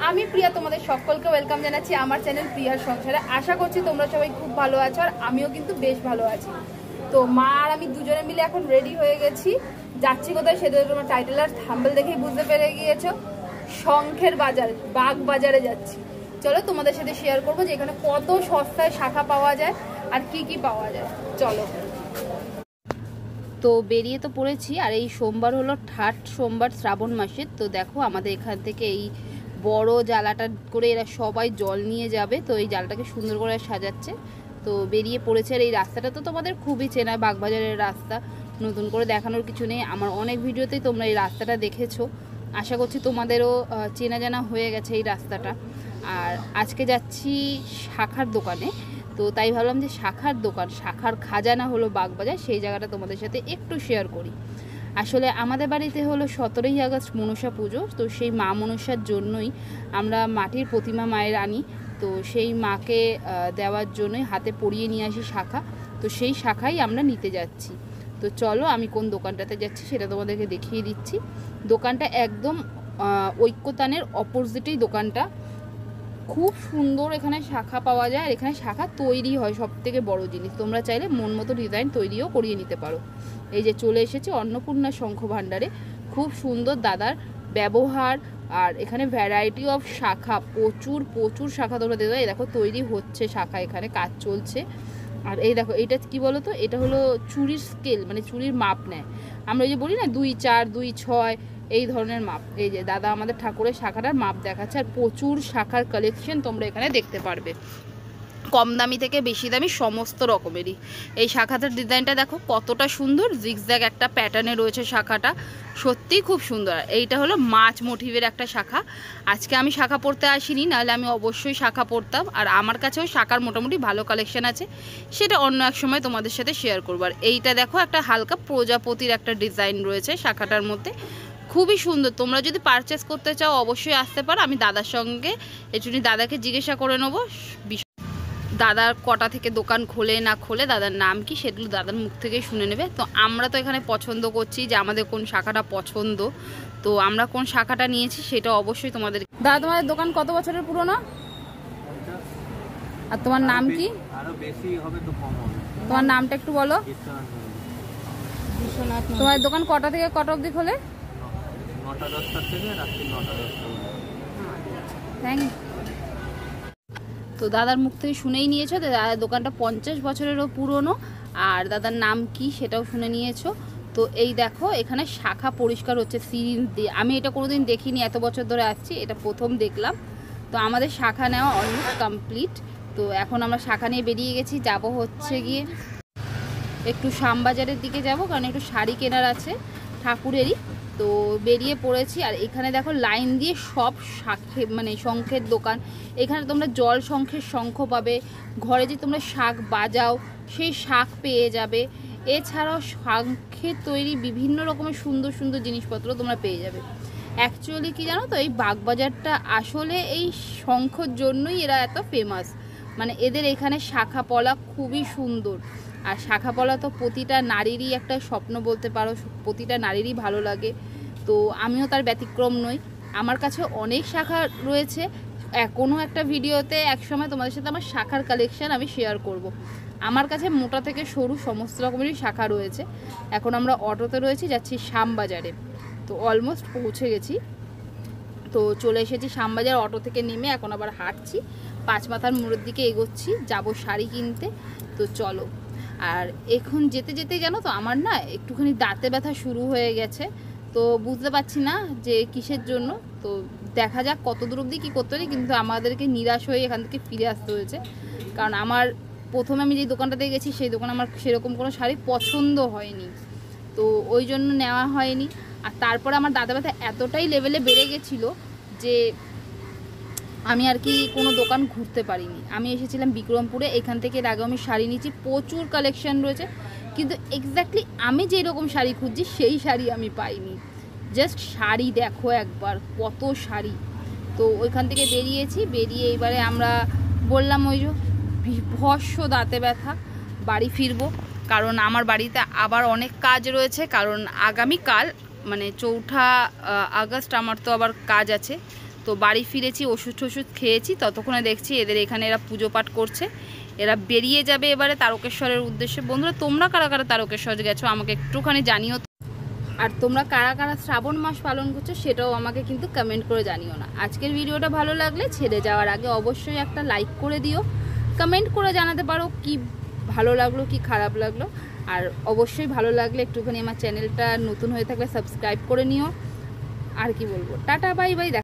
আমি প্রিয়া তোমাদের সকলকে ওয়েলকাম জানাচ্ছি আমার চ্যানেল প্রিয়ার সংসারে। আশা করছি তোমরা সবাই খুব ভালো আছো, আর আমিও কিন্তু বেশ ভালো আছি। তো মা আর আমি দুজনে মিলে এখন রেডি হয়ে গেছি, যাচ্ছি কোথায় সেটা তোমার টাইটেল আর থাম্বনেল দেখেই বুঝতে পেরে গিয়েছো। শঙ্খের বাজার, বাগ বাজারে যাচ্ছি। চলো তোমাদের সাথে শেয়ার করবো যে এখানে কত সস্তায় শাখা পাওয়া যায় আর কি কি পাওয়া যায়। চলো। তো বেরিয়ে তো পড়েছি, আর এই সোমবার হলো 3rd সোমবার শ্রাবণ মাসের। তো দেখো আমাদের এখান থেকে এই বড় জালাটা করে এরা সবাই জল নিয়ে যাবে। তো এই জালটাকে সুন্দর করে সাজাচ্ছে। তো বেরিয়ে পড়েছে, আর এই রাস্তাটা তো তোমাদের খুবই চেনা, বাগবাজারের রাস্তা, নতুন করে দেখানোর কিছু নেই। আমার অনেক ভিডিওতেই তোমরা এই রাস্তাটা দেখেছো, আশা করছি তোমাদেরও চেনা জানা হয়ে গেছে এই রাস্তাটা। আর আজকে যাচ্ছি শাখার দোকানে, তো তাই ভাবলাম যে শাখার দোকান, শাখার খাজানা হলো বাগবাজার, সেই জায়গাটা তোমাদের সাথে একটু শেয়ার করি। আসলে আমাদের বাড়িতে হলো 17ই আগস্ট মনসা পুজো। তো সেই মা মনসার জন্যই আমরা মাটির প্রতিমা মায়ের আনি। তো সেই মাকে দেওয়ার জন্যই হাতে পরিয়ে নিয়ে আসি শাখা। তো সেই শাখাই আমরা নিতে যাচ্ছি। তো চলো আমি কোন দোকানটাতে যাচ্ছি সেটা তোমাদেরকে দেখিয়ে দিচ্ছি। দোকানটা একদম ঐক্যতানের অপোজিটেই দোকানটা। খুব সুন্দর এখানে শাখা পাওয়া যায়, আর এখানে শাখা তৈরি হয়, সব থেকে বড় জিনিস। তোমরা চাইলে মন মতো ডিজাইন তৈরিও করিয়ে নিতে পারো। এই যে চলে এসেছি অন্নপূর্ণা শঙ্খ ভাণ্ডারে। খুব সুন্দর দাদার ব্যবহার, আর এখানে ভ্যারাইটি অফ শাখা, প্রচুর প্রচুর শাখা তোমরা দেখো। এই দেখো তৈরি হচ্ছে শাখা, এখানে কাজ চলছে। আর এই দেখো এইটা কি বলো তো, এটা হলো চুড়ির স্কেল, মানে চুড়ির মাপ নেয়। আমরা ওই যে বলি না 2, 4, 2, 6 এই ধরনের মাপ। এই যে দাদা আমাদের ঠাকুরের শাখাটার মাপ দেখাচ্ছে, আর প্রচুর শাখার কালেকশন তোমরা এখানে দেখতে পারবে, কম দামি থেকে বেশি দামি সমস্ত রকমেরই। এই শাখাটার ডিজাইনটা দেখো কতটা সুন্দর, জিগজ্যাগ একটা প্যাটার্নে রয়েছে শাখাটা, সত্যিই খুব সুন্দর। এইটা হলো মাছ মোটিভের একটা শাখা। আজকে আমি শাখা পরতে আসিনি, নাহলে আমি অবশ্যই শাখা পরতাম। আর আমার কাছেও শাখার মোটামুটি ভালো কালেকশন আছে, সেটা অন্য এক সময় তোমাদের সাথে শেয়ার করবো। আর এইটা দেখো একটা হালকা প্রজাপতির একটা ডিজাইন রয়েছে শাখাটার মধ্যে, খুবই সুন্দর। তোমরা যদি পারচেস করতে চাও অবশ্যই আসতে পারো। আমি দাদার সঙ্গে একটুখানি দাদাকে জিজ্ঞাসা করে নেবো দাদার কটা থেকে দোকান খোলে না খোলে, দাদার নাম কি, সেগুলো দাদার মুখ থেকেই শুনে নেবে। তো আমরা তো এখানে পছন্দ করছি যে আমাদের কোন শাখাটা পছন্দ, তো আমরা কোন শাখাটা নিয়েছি সেটা অবশ্যই তোমাদের। দাদা তোমাদের দোকান কত বছরের পুরনো, আর তোমার নাম কি? আরো বেশি হবে তো কম হবে। তোমার নামটা একটু বলো। তোমার দোকান কটা থেকে কটা অবধি খোলে? 9টা 10টা থেকে রাত্রি 9টা 10টা। Thank you. তো দাদার মুখ থেকে শুনেই নিয়েছো, দাদার দোকানটা 50 বছরেরও পুরনো, আর দাদার নাম কি সেটাও শুনে নিয়েছো। তো এই দেখো এখানে শাখা পরিষ্কার হচ্ছে সিরিঞ্জ দিয়ে। আমি এটা কোনোদিন দেখিনি, এত বছর ধরে আসছি, এটা প্রথম দেখলাম। তো আমাদের শাখা নেওয়া অলমোস্ট কমপ্লিট। তো এখন আমরা শাখা নিয়ে বেরিয়ে গেছি, যাব হচ্ছে গিয়ে একটু শ্যামবাজারের দিকে যাব, কারণ একটু শাড়ি কেনার আছে ঠাকুরেরই। তো বেরিয়ে পড়েছি, আর এখানে দেখো লাইন দিয়ে সব শাখে, মানে শঙ্খের দোকান। এখানে তোমরা জল শঙ্খের শঙ্খ পাবে, ঘরে যে তোমরা শাঁখ বাজাও সেই শাঁখ পেয়ে যাবে। এছাড়াও শঙ্খের তৈরি বিভিন্ন রকমের সুন্দর সুন্দর জিনিসপত্র তোমরা পেয়ে যাবে। অ্যাকচুয়ালি কি জানো তো, এই বাগবাজারটা আসলে এই শঙ্খর জন্যই এরা এত ফেমাস। মানে এদের এখানে শাখা পলা খুবই সুন্দর, আর শাখা পলা তো প্রতিটা নারীরই একটা স্বপ্ন বলতে পারো, প্রতিটা নারীরই ভালো লাগে। তো আমিও তার ব্যতিক্রম নই, আমার কাছে অনেক শাখা রয়েছে। কোনো একটা ভিডিওতে একসময় তোমাদের সাথে আমার শাখার কালেকশান আমি শেয়ার করব। আমার কাছে মোটা থেকে সরু সমস্ত রকমেরই শাখা রয়েছে। এখন আমরা অটোতে রয়েছি, যাচ্ছি শ্যামবাজারে। তো অলমোস্ট পৌঁছে গেছি, তো চলে এসেছি শ্যামবাজার। অটো থেকে নেমে এখন আবার হাঁটছি, 5 মাথার মোড়ের দিকে এগোচ্ছি, যাব শাড়ি কিনতে। তো চলো। আর এখন যেতে যেতে জানো তো আমার না একটুখানি দাঁতে ব্যথা শুরু হয়ে গেছে, তো বুঝতে পারছি না যে কিসের জন্য। তো দেখা যাক কত দূর অবধি কী করতে পারি, কিন্তু আমাদেরকে নিরাশ হয়ে এখান থেকে ফিরে আসতে হয়েছে। কারণ আমার প্রথমে আমি যেই দোকানটাতে গেছি সেই দোকানে আমার সেরকম কোনো শাড়ি পছন্দ হয়নি, তো ওই জন্য নেওয়া হয়নি। আর তারপরে আমার দাঁতে ব্যথা এতটাই লেভেলে বেড়ে গেছিলো যে আমি আর কি কোনো দোকান ঘুরতে পারিনি। আমি এসেছিলাম বিক্রমপুরে, এখান থেকে এর আগে আমি শাড়ি নিয়েছি, প্রচুর কালেকশন রয়েছে, কিন্তু এক্স্যাক্টলি আমি যেই রকম শাড়ি খুঁজছি সেই শাড়ি আমি পাইনি। জাস্ট শাড়ি দেখো একবার, কত শাড়ি। তো ওইখান থেকে বেরিয়েছি, বেরিয়ে এইবারে আমরা বললাম ওই যে বিভৎস দাঁতে ব্যথা, বাড়ি ফিরবো। কারণ আমার বাড়িতে আবার অনেক কাজ রয়েছে, কারণ আগামীকাল মানে 4ঠা আগস্ট আমার তো আবার কাজ আছে। তো বাড়ি ফিরেছি, ওষুধ টষুধ খেয়েছি, ততক্ষণে দেখছি এদের এখানে এরা পুজো পাঠ করছে। এরা বেরিয়ে যাবে এবারে তারকেশ্বরের উদ্দেশ্যে। বন্ধুরা তোমরা কারা কারা তারকেশ্বর গেছো আমাকে একটুখানি জানিও, আর তোমরা কারা কারা শ্রাবণ মাস পালন করছো সেটাও আমাকে কিন্তু কমেন্ট করে জানিও না। আজকের ভিডিওটা ভালো লাগলে ছেড়ে যাওয়ার আগে অবশ্যই একটা লাইক করে দিও, কমেন্ট করে জানাতে পারো কি ভালো লাগলো কি খারাপ লাগলো। আর অবশ্যই ভালো লাগলে একটুখানি আমার চ্যানেলটা নতুন হয়ে থাকলে সাবস্ক্রাইব করে নিও। আর কি বলবো, টাটা বাই বাই।